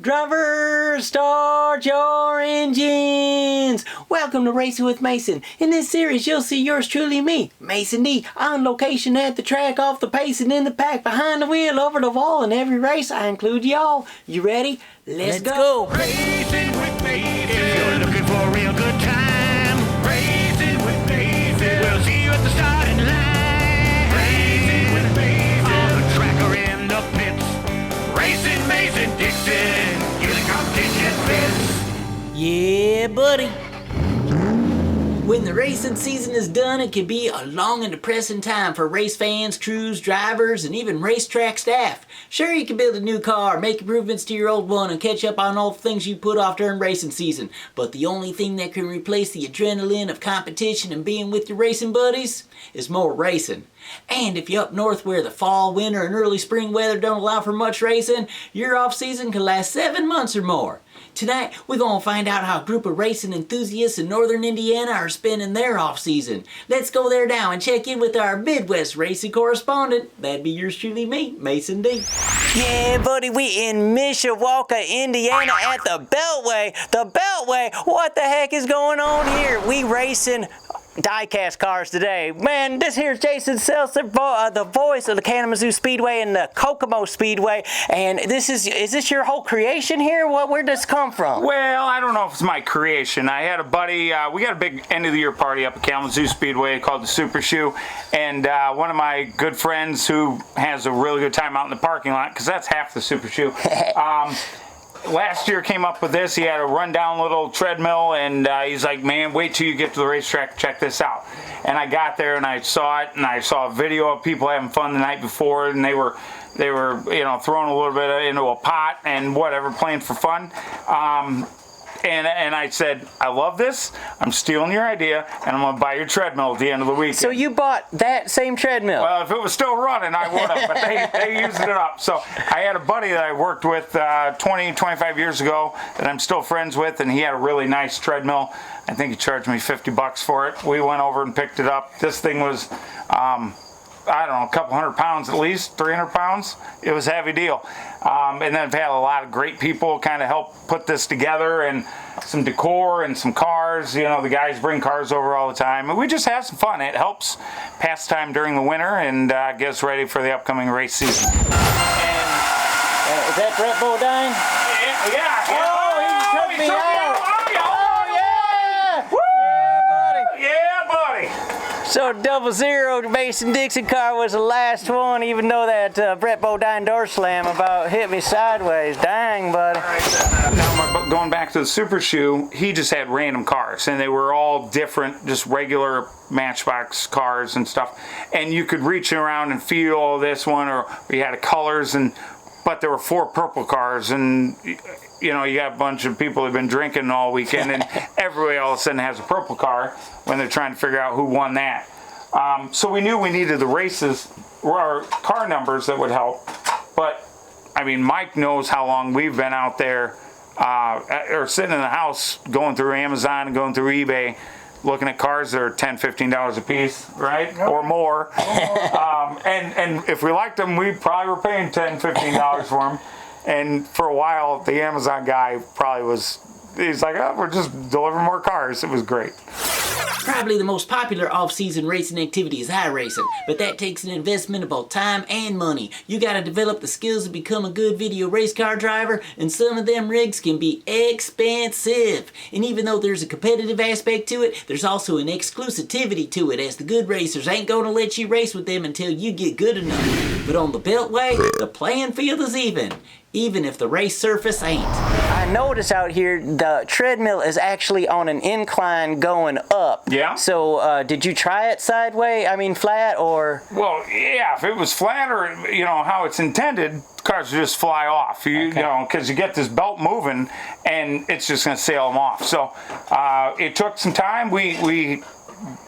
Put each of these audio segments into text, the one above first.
Drivers, start your engines! Welcome to Racing with Mason. In this series, you'll see yours truly, me, Mason D, on location at the track, off the pace, and in the pack, behind the wheel, over the wall. In every race, I include y'all. You ready? Let's go! Racing with Mason. If you're looking for a real good time, Racing with Mason. We'll see you at the starting line. Racing with Mason. On the track or in the pits. Racing Mason Dixon. You're the competition fits. Yeah, buddy. When the racing season is done, it can be a long and depressing time for race fans, crews, drivers, and even racetrack staff. Sure, you can build a new car, make improvements to your old one, and catch up on all the things you put off during racing season. But the only thing that can replace the adrenaline of competition and being with your racing buddies is more racing. And if you're up north where the fall, winter, and early spring weather don't allow for much racing, your off-season can last 7 months or more. Tonight, we're going to find out how a group of racing enthusiasts in northern Indiana are spending their off-season. Let's go there now and check in with our Midwest racing correspondent. That'd be yours truly, me, Mason D. Yeah, buddy, we in Mishawaka, Indiana at the Beltway. The Beltway? What the heck is going on here? We racing diecast cars today. Man, this here's Jason Seltzer, the voice of the Kalamazoo Speedway and the Kokomo Speedway. And is this your whole creation here? Where'd this come from? Well, I don't know if it's my creation. I had a buddy, we got a big end of the year party up at Kalamazoo Speedway called the Super Shoe. And one of my good friends who has a really good time out in the parking lot, because that's half the Super Shoe, last year came up with this. He had a rundown little treadmill, and he's like, man, wait till you get to the racetrack, check this out. And I got there and I saw it, and I saw a video of people having fun the night before, and they were you know, throwing a little bit into a pot and whatever, playing for fun. And I said, I love this, I'm stealing your idea, and I'm going to buy your treadmill at the end of the weekend. So you bought that same treadmill? Well, if it was still running, I would have, but they used it up. So I had a buddy that I worked with 20, 25 years ago that I'm still friends with, and he had a really nice treadmill. I think he charged me $50 for it. We went over and picked it up. This thing was, I don't know, a couple 100 pounds at least, 300 pounds. It was a heavy deal. And then I've had a lot of great people kind of help put this together, and some decor and some cars. You know, the guys bring cars over all the time, and we just have some fun. It helps pass time during the winter and get us ready for the upcoming race season. And is that Brett Bodine? Yeah. Oh, he took me out. Oh, yeah. Woo! Yeah, buddy. So 00 Mason Dixon car was the last one, even though that Brett Bodine door slam about hit me sideways. Dang, buddy. Now, going back to the Super Shoe, he just had random cars, and they were all different, just regular Matchbox cars and stuff. And you could reach around and feel this one, or we had colors, but there were 4 purple cars, and you know, you got a bunch of people who've been drinking all weekend, and everybody all of a sudden has a purple car when they're trying to figure out who won that. So we knew we needed the races or car numbers that would help. But I mean, Mike knows how long we've been out there, or sitting in the house going through Amazon and going through eBay, looking at cars that are $10, $15 a piece, right? Or more. And if we liked them, we probably were paying $10, $15 for them. And for a while, the Amazon guy he's like, oh, we're just delivering more cars. It was great. Probably the most popular off-season racing activity is iRacing, but that takes an investment of both time and money. You gotta develop the skills to become a good video race car driver, and some of them rigs can be expensive. And even though there's a competitive aspect to it, there's also an exclusivity to it, as the good racers ain't gonna let you race with them until you get good enough. But on the Beltway, the playing field is even if the race surface ain't. I notice out here the treadmill is actually on an incline going up. Yeah. So did you try it sideways? I mean flat, or? Well, yeah, if it was flat, or you know how it's intended, cars would just fly off. You know, because you get this belt moving and it's just going to sail them off. So it took some time. We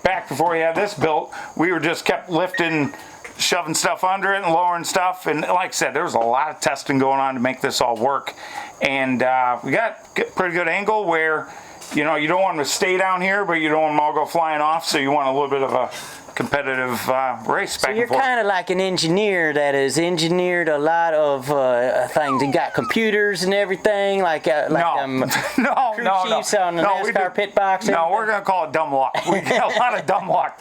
back before we had this built, we were just kept lifting, shoving stuff under it and lowering stuff, and like I said, there was a lot of testing going on to make this all work, and we got pretty good angle where, you know, you don't want them to stay down here, but you don't want them all go flying off, so you want a little bit of a competitive race So back you're and forth. kind of like an engineer that has engineered a lot of things. You got computers and everything, like crew chiefs on the NASCAR pit box. No, we're gonna call it dumb luck. We got a lot of dumb luck,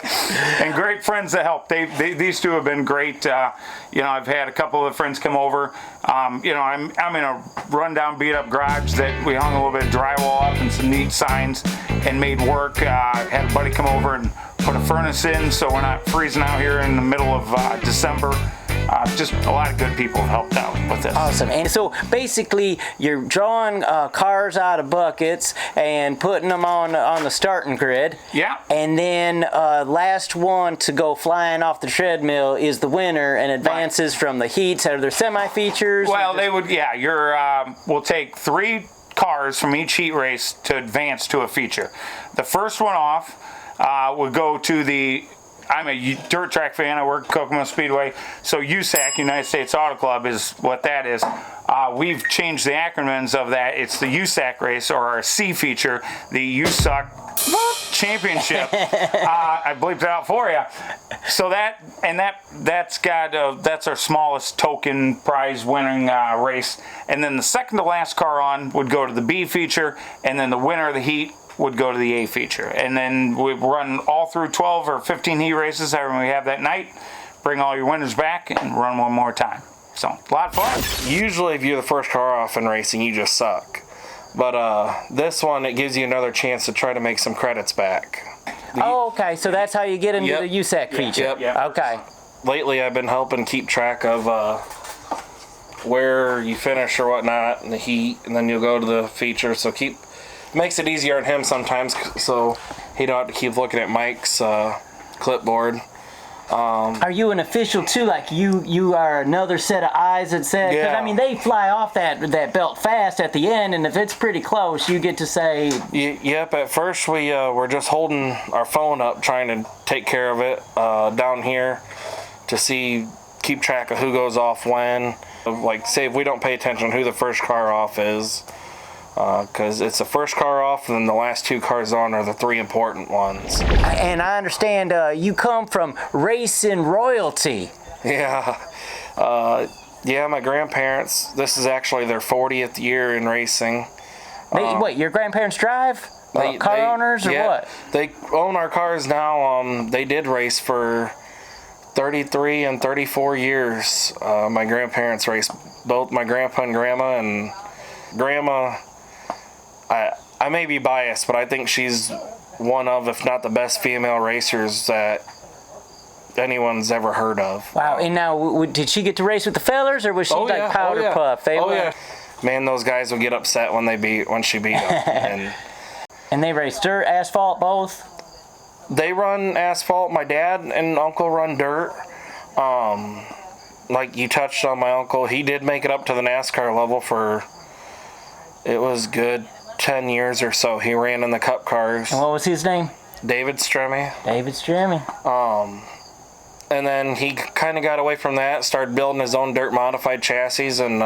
and great friends that help. These two have been great. I've had a couple of friends come over. I'm in a rundown, beat up garage that we hung a little bit of drywall up and some neat signs and made work. Had a buddy come over and put a furnace in so we're not freezing out here in the middle of December. Just a lot of good people have helped out with this. Awesome. And so basically you're drawing cars out of buckets and putting them on the starting grid. Yeah. And then last one to go flying off the treadmill is the winner and advances from the heats. Are there semi-features? Well, we'll take 3 cars from each heat race to advance to a feature. The first one off would go to I'm a dirt track fan. I work at Kokomo Speedway. So USAC, United States Auto Club, is what that is. We've changed the acronyms of that. It's the USAC race, or our C feature, the USAC Championship. I bleeped it out for you. So that's our smallest token prize winning race. And then the second to last car on would go to the B feature, and then the winner of the heat would go to the A feature. And then we run all through 12 or 15 heat races, however we have that night, bring all your winners back and run one more time. So, a lot of fun. Usually if you're the first car off in racing, you just suck. But this one, it gives you another chance to try to make some credits back. Okay. So that's how you get into the USAC feature. Yep. Okay. Lately I've been helping keep track of where you finish or whatnot in the heat, and then you'll go to the feature. So makes it easier on him sometimes, so he don't have to keep looking at Mike's clipboard. Are you an official too? Like you are another set of eyes that said, because Yeah. I mean they fly off that belt fast at the end, and if it's pretty close, you get to say. Yep. At first we were just holding our phone up, trying to take care of it down here to keep track of who goes off when. Like, say if we don't pay attention who the first car off is. Because it's the first car off, and then the last 2 cars on are the 3 important ones. And I understand you come from Racin royalty. Yeah. My grandparents, this is actually their 40th year in racing. Wait, your grandparents drive? Car owners or what? They own our cars now. They did race for 33 and 34 years. My grandparents raced, both my grandpa and grandma, and grandma, I may be biased, but I think she's one of, if not the best female racers that anyone's ever heard of. Wow. And now, did she get to race with the fellers, or was she powder puff? Man, those guys will get upset when she beat them. And they race dirt, asphalt, both? They run asphalt. My dad and uncle run dirt. Like you touched on my uncle, he did make it up to the NASCAR level for, it was good 10 years or so. He ran in the Cup cars. And what was his name? David Stremme. David Stremme. And then he kind of got away from that, started building his own dirt modified chassis, and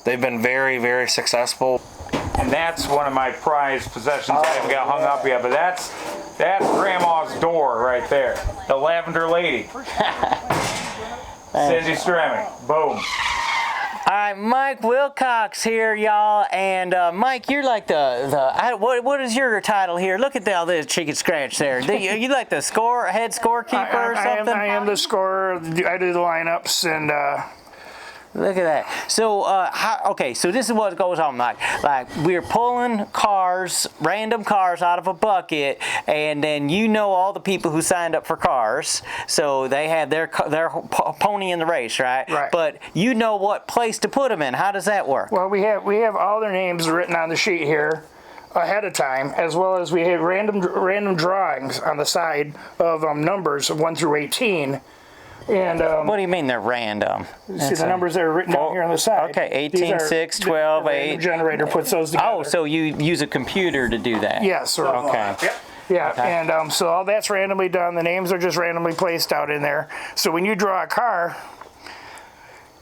they've been very, very successful. And that's one of my prized possessions. I haven't got hung up yet, but that's Grandma's door right there. The Lavender Lady. Cindy Stremme. Boom. All right, Mike Wilcox here, y'all, and Mike, you're like what is your title here? Look at all this chicken scratch there. You like the head scorekeeper or something? I am the scorer. I do the lineups, and look at that. So, so this is what goes on, Mike. Like, we're pulling random cars out of a bucket, and then you know all the people who signed up for cars, so they have their pony in the race, right? Right. But you know what place to put them in. How does that work? well, we have all their names written on the sheet here ahead of time, as well as we had random drawings on the side of numbers of 1 through 18. And What do you mean they're random? see the numbers that are written down here on the side. Okay, 18, 6, 12, 8. The generator puts those together. Oh, so you use a computer to do that? Yes. Or, Okay. Yeah, Okay. and so all that's randomly done. The names are just randomly placed out in there. So when you draw a car,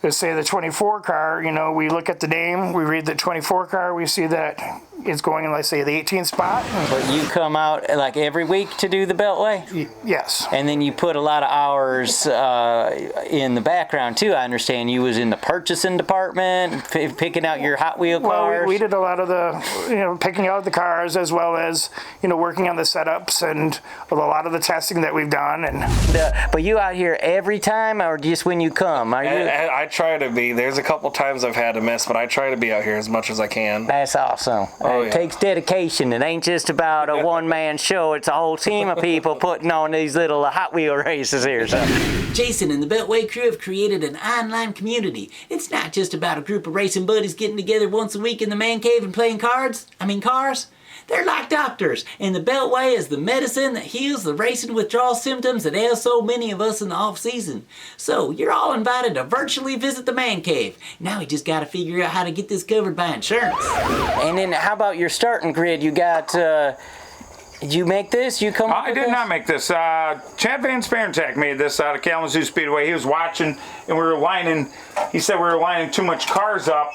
let's say the 24 car, we look at the name, we read the 24 car, we see that is going in, let's say, the 18th spot. But you come out like every week to do the Beltway? Yes. And then you put a lot of hours in the background too. I understand you was in the purchasing department, picking out your Hot Wheel cars. Well, we did a lot of the, picking out the cars, as well as, working on the setups and a lot of the testing that we've done. And but you out here every time, or just when you come? I try to be. There's a couple times I've had to miss, but I try to be out here as much as I can. That's awesome. Oh, It takes dedication. It ain't just about a one-man show. It's a whole team of people putting on these little Hot Wheel races here. So. Jason and the Beltway crew have created an online community. It's not just about a group of racing buddies getting together once a week in the man cave and playing cars. They're like doctors, and the Beltway is the medicine that heals the racing withdrawal symptoms that ail so many of us in the off-season. So, you're all invited to virtually visit the man cave. Now we just gotta figure out how to get this covered by insurance. And then how about your starting grid? You got, did you make this? You come up I with did this? not make this. Chad Van Sparentak made this out of Kalamazoo Speedway. He was watching, and we were lining, he said we were lining too much cars up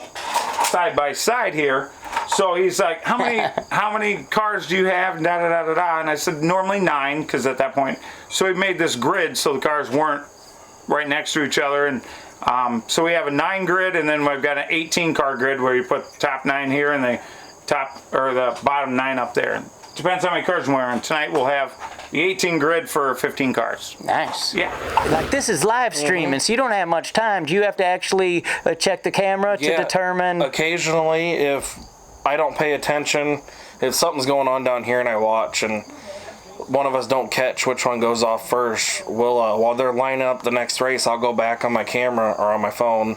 side by side here. So he's like, how many cars do you have? Da da da da da. And I said, normally 9, because at that point. So he made this grid so the cars weren't right next to each other. And so we have a 9 grid, and then we've got an 18 car grid where you put the top 9 here and the the bottom 9 up there. Depends how many cars we're in. Tonight we'll have the 18 grid for 15 cars. Nice. Yeah. Like this is live streaming, so you don't have much time. Do you have to actually check the camera to determine? Occasionally, if I don't pay attention, if something's going on down here and I watch and one of us don't catch which one goes off first, we'll while they're lining up the next race, I'll go back on my camera or on my phone,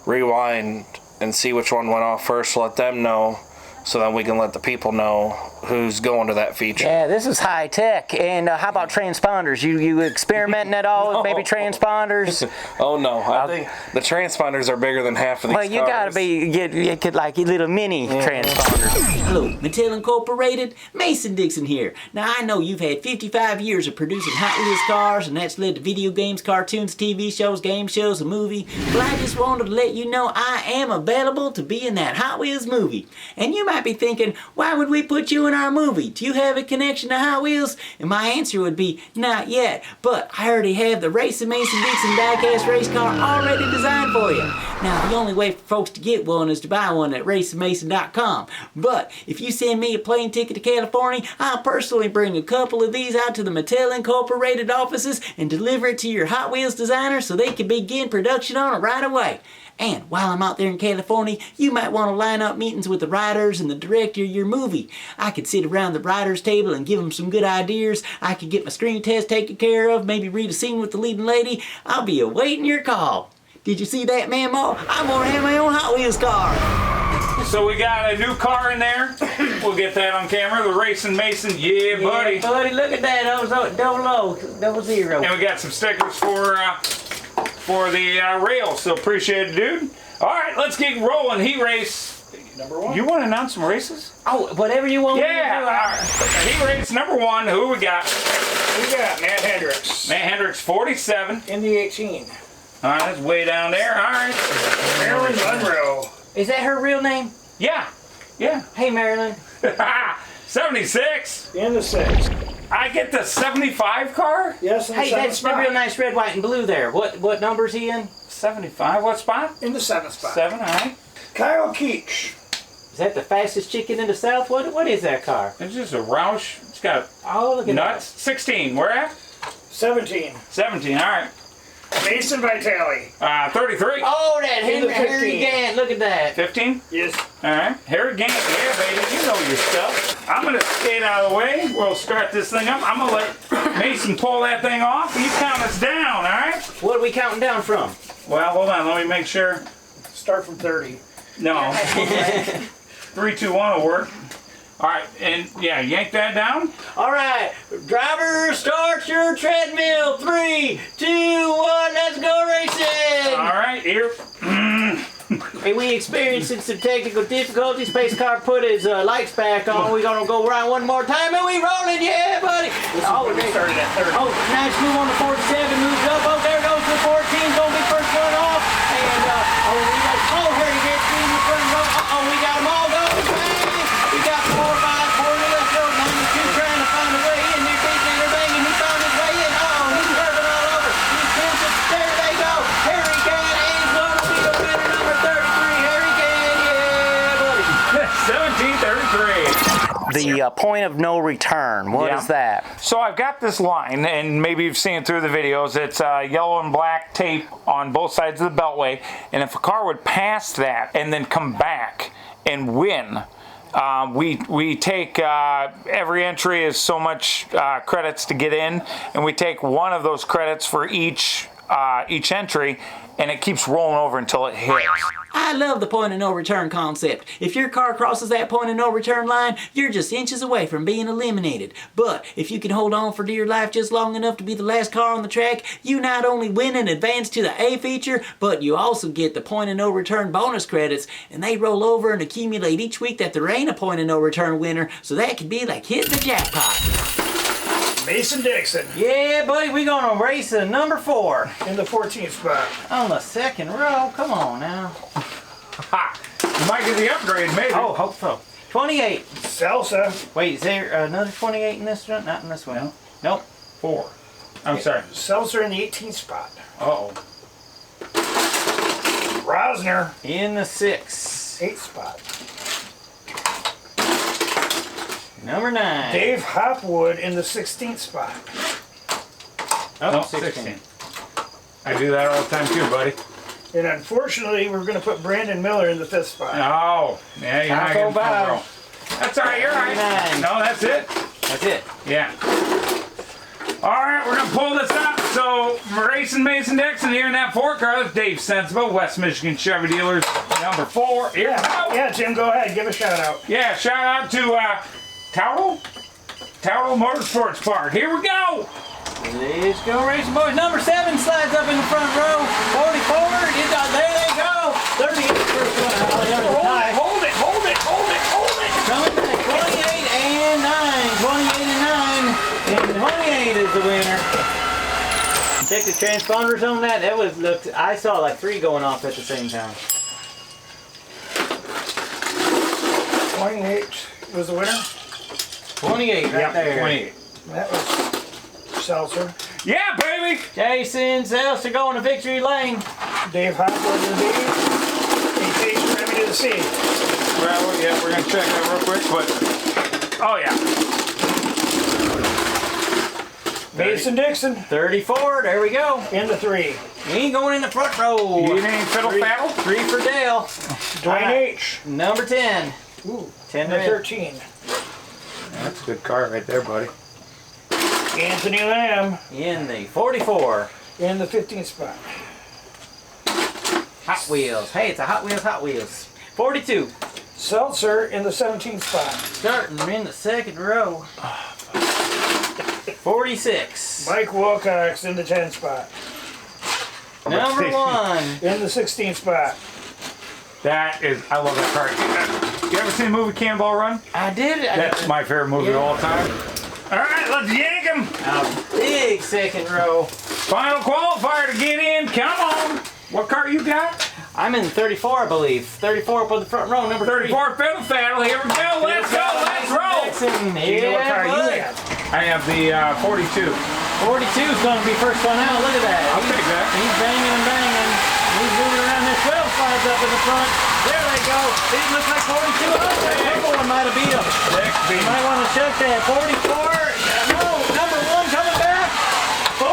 rewind and see which one went off first, let them know, so then we can let the people know who's going to that feature. Yeah, this is high tech. And how about transponders? You experimenting at all with maybe transponders? Oh no, I think the transponders are bigger than half of these cars. Well, you gotta get like little mini transponders. Hello, Mattel Incorporated, Mason Dixon here. Now I know you've had 55 years of producing Hot Wheels cars, and that's led to video games, cartoons, TV shows, game shows, a movie. Well, I just wanted to let you know I am available to be in that Hot Wheels movie. And you might be thinking, why would we put you in our movie? Do you have a connection to Hot Wheels? And my answer would be, not yet, but I already have the Racin Mason Dixon diecast race car already designed for you. Now, the only way for folks to get one is to buy one at racinmason.com. But if you send me a plane ticket to California, I'll personally bring a couple of these out to the Mattel Incorporated offices and deliver it to your Hot Wheels designer so they can begin production on it right away. And while I'm out there in California, you might want to line up meetings with the writers and the director of your movie. I could sit around the writers' table and give them some good ideas. I could get my screen test taken care of, maybe read a scene with the leading lady. I'll be awaiting your call. Did you see that, Mamo? I'm going to have my own Hot Wheels car. So we got a new car in there. We'll get that on camera. The Racin Mason. Yeah, buddy. Yeah, buddy, look at that. Double zero. And we got some stickers for the rails. So appreciate it, dude. All right, let's get rolling. Heat race. Number 1. You want to announce some races? Oh, whatever you want. Yeah. All right. Heat race number 1. Who we got? we got Matt Hendricks Matt Hendricks, 47. in the 18. All right, that's way down there. All right. Marilyn Monroe. Is that her real name? Yeah. Hey, Marilyn. 76. In the 6. I get the 75 car? Yes, in the Hey, 7th that's the spot. real nice red, white, and blue there. What number is he in? 75. What spot? In the 7th spot. 7, all right. Kyle Keach. Is that the fastest chicken in the South? What is that car? It's just a Roush. It's got Oh, look at nuts. 16. Where at? 17. 17. All right. Mason Vitale. 33. that. Oh, that In the Harry 15. Gant. Look at that. 15. Yes. All right. Harry Gant. Yeah, baby. You know your stuff. I'm going to skate out of the way. We'll start this thing up. I'm going to let Mason pull that thing off. You count us down, all right? What are we counting down from? Well, hold on. Let me make sure. Start from 30. No. 3, 2, 1 will work. All right. And, yeah, yank that down. All right, driver, start your treadmill. 3, 2, 1, let's go racing. All right. Here. Hey, we experienced some technical difficulties. Space car put his lights back on. We're gonna go around one more time, and we rolling, yeah, buddy. Oh, We started at 30. oh, nice move on the 47, moves up. Oh, there goes the 14, gonna be first one off. And we got Harry gets in the front row. We got them all going. Bang! 1733. The point of no return. What is that? So I've got this line, and maybe you've seen it through the videos. It's yellow and black tape on both sides of the Beltway, and if a car would pass that and then come back and win, we take every entry is so much credits to get in, and we take one of those credits for each entry, and it keeps rolling over until it hits. I love the point of no return concept. If your car crosses that point of no return line, you're just inches away from being eliminated. But if you can hold on for dear life just long enough to be the last car on the track, you not only win and advance to the A feature, but you also get the point of no return bonus credits, and they roll over and accumulate each week that there ain't a point of no return winner, so that could be like hitting the jackpot. Mason Dixon Yeah, buddy, we gonna race a number 4 in the 14th spot. on the second row. Come on now. Ha! You might get the upgrade, maybe. Oh, hope so. 28. Salsa. Wait, is there another 28 in this one? Not in this one. Nope. 4. I'm sorry. Seltzer in the 18th spot. Uh-oh. Rosner, In the 6. 8th spot. Number 9. Dave Hopwood in the 16th spot. Oh, 16. I do that all the time too, buddy. And unfortunately, we're going to put Brandon Miller in the 5th spot. Oh, yeah, you're not getting front row. That's all right, you're right. 99. No, that's it. That's it. Yeah. All right, we're going to pull this up. So, we're racing Mason Dixon here in that 4 car. That's Dave Sensible, West Michigan Chevy Dealers, number 4. Here we go. Yeah, Tim, go ahead. Give a shout out. Yeah, shout out to Towel Motorsports Park. Here we go. Let's go racing, boys. Number 7 slides up in the front row. 44. There they go. 38 first one. Hold it. Coming back. 28 and 9. 28 and 9. And 28 is the winner. Check the transponders on that. That was I saw like 3 going off at the same time. 28 was the winner. 28 right there. 28. That was Seltzer. Yeah, baby. Jason Seltzer going to victory lane. Dave Hopwood to the B. And Case Remy to the C. Well, yeah, we're going to check that real quick, but... Oh, yeah. Mason Dixon 34. There we go. in the 3. He ain't going in the front row. You need any fiddle faddle? 3 for Dale. Dwayne H. Number 10. Ooh, 10 in the red. 13. That's a good car right there, buddy. Anthony Lamb In the 44. in the 15th spot. Hot Wheels. Hey, it's a Hot Wheels. 42. Seltzer in the 17th spot. Starting in the second row. 46. Mike Wilcox in the 10th spot. Number 1. In the 16th spot. That is, I love that car. You ever seen the movie Cannonball Run? I did. That's my favorite movie of all time. All right, let's yank him. A big second row. Final qualifier to get in. Come on. What car you got? I'm in 34, I believe. 34 up on the front row. Number 3. 34 fiddle faddle. Here we go. Let's go. Let's roll. Dixon. You know what car Yeah, you bud. have? I have the 42. 42 is going to be first one out. Look at that. I'll take that. He's banging and banging. He's moving around there. 12 slides up in the front. There they go. It looks like 42. Oh, that purple one might have beat him. You might want to check that. 44. No, number 1 coming back. 4.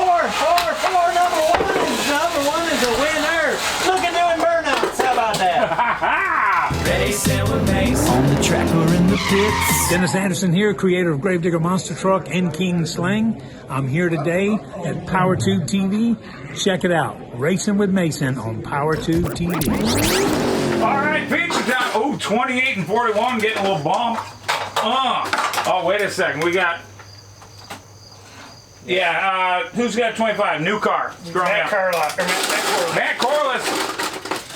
Number 1. Number 1 is a winner. Look at doing burnouts. How about that? On the track or in the pits. Dennis Anderson here, creator of Gravedigger Monster Truck and King Sling. I'm here today at POWERtube TV. Check it out. Racing with Mason on POWERtube TV. All right, feature time. Oh, 28 and 41 getting a little bump. Oh, wait a second. We got... Yeah, who's got 25? New car. Matt Corliss. Matt Corliss.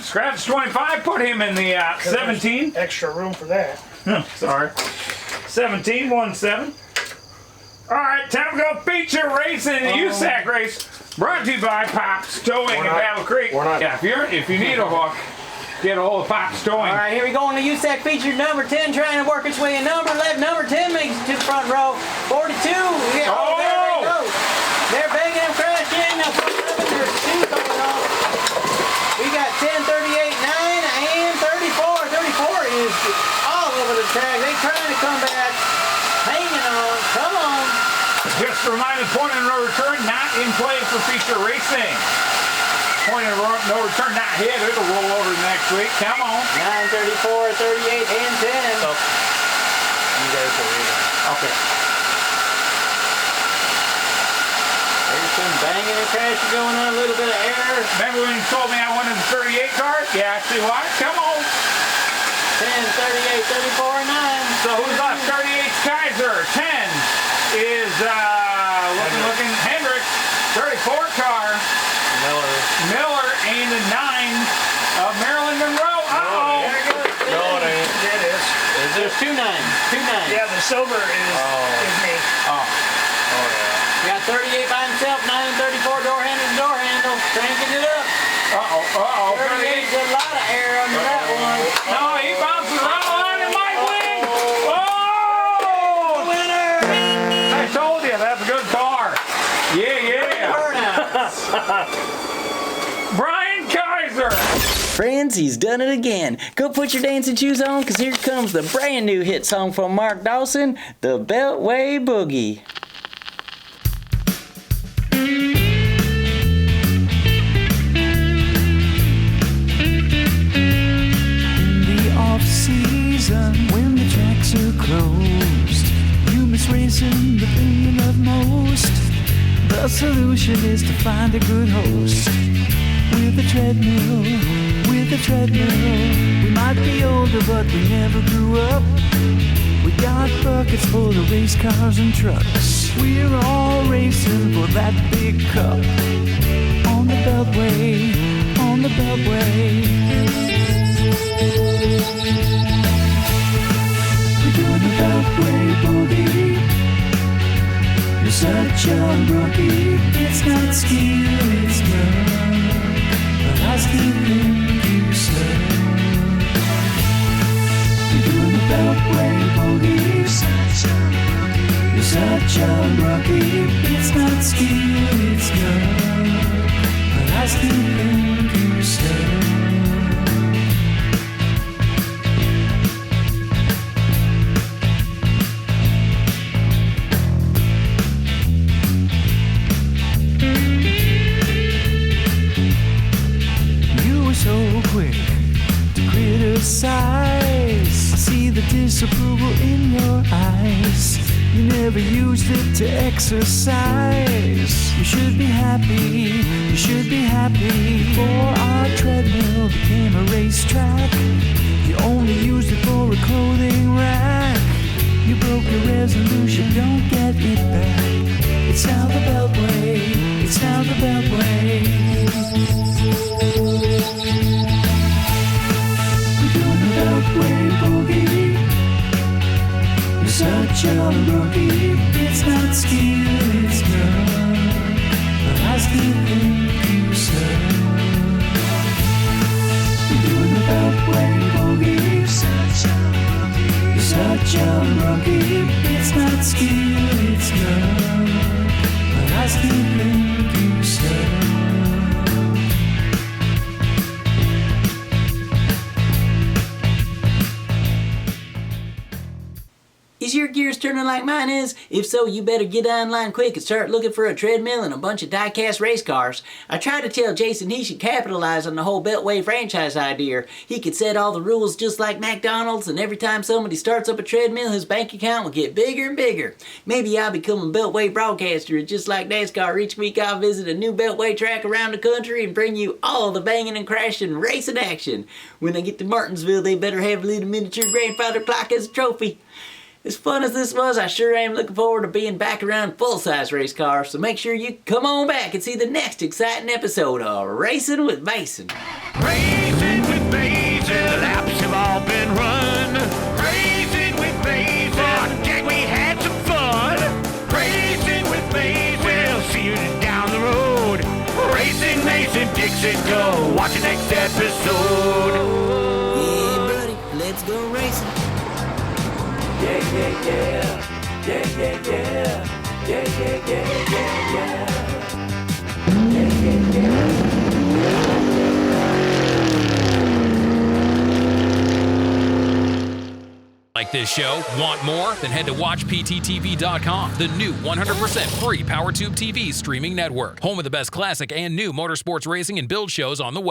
Scratch 25. Put him in the 17. Extra room for that. Sorry. 17, 1-7. All right, time to go feature racing in the USAC race. Brought to you by Pops Towing in Battle Creek. Yeah, if you need a hook, get a hold of Pops Towing. All right, here we go on the USAC feature. Number 10 trying to work its way in. Number 11. Number 10 makes it to the front row. 42. Yeah, there they go. They're banging and crashing. Now, 11, there's 2 going off. We got 10, 38, 9, and 34. 34 is all over over the track. They trying to come back. Hanging on. Come on. Just a reminder, point of no return not in play for feature racing. Point of no return not hit. It'll roll over next week. Come on. 9:34, 38, and 10. So, you guys will read it. Okay. There's some banging and crashing going on. A little bit of air. Remember when you told me I wanted the 38 card? Yeah, see why? Come on. 10, 38, 34, 9. So who's left? 38's Kaiser. 10 is looking Hendrick. 34 car. Miller and the 9 of Marilyn Monroe. Uh-oh. There it goes. No, it ain't. It is. There's 2 9s. 2 9s. Yeah, the silver is me. Oh. You got 38 by himself, 934 door handle to door handle. Cranking it up. Uh-oh. 38's a lot of air under that one. No, he bounces around the line and might win. Oh! Winner! I told you, that's a good car. Yeah. Burnout. Brian Kaiser. Friends, he's done it again. Go put your dancing shoes on, because here comes the brand new hit song from Mark Dawson, The Beltway Boogie. Off-season, when the tracks are closed, you miss racing, the thing you love most. The solution is to find a good host. With a treadmill, we might be older, but we never grew up. We got buckets full of race cars and trucks. We're all racing for that big cup. On the Beltway, on the Beltway. We're doing the Beltway boogie. You're such a rookie. It's not skill, it's love, but I still think you serve. You're doing the Beltway boogie. You're such a rookie. It's not skill, it's love, but I still think you serve. So quick to criticize. I see the disapproval in your eyes. You never used it to exercise. You should be happy, you should be happy. Before our treadmill became a racetrack, you only used it for a clothing rack. You broke your resolution, don't get it back. It's now the Beltway, it's now the Beltway. Beltway boogie. You're such a rookie. It's not skill, it's love, but I still think you serve. You're doing the Beltway boogie. You're such a rookie. It's not skill, it's love, but I still think you serve. Is your gears turning like mine is? If so, you better get online quick and start looking for a treadmill and a bunch of die-cast race cars. I tried to tell Jason he should capitalize on the whole Beltway franchise idea. He could set all the rules just like McDonald's, and every time somebody starts up a treadmill, his bank account will get bigger and bigger. Maybe I'll become a Beltway broadcaster, and just like NASCAR, each week I'll visit a new Beltway track around the country and bring you all the banging and crashing racing action. When I get to Martinsville, they better have a little miniature grandfather clock as a trophy. As fun as this was, I sure am looking forward to being back around full-size race cars, so make sure you come on back and see the next exciting episode of Racing with Mason. Racing with Mason, the laps have all been run. Racing with Mason, on deck we had some fun. Racing with Mason, we'll see you down the road. Racing Mason Dixon, go watch the next episode. Yeah, buddy, let's go racing. Yeah, yeah, yeah. Yeah, yeah, yeah. Yeah, yeah, yeah, yeah, yeah. Yeah, yeah, yeah. Like this show? Want more? Then head to WatchPTTV.com, the new 100% free PowerTube TV streaming network. Home of the best classic and new motorsports racing and build shows on the web.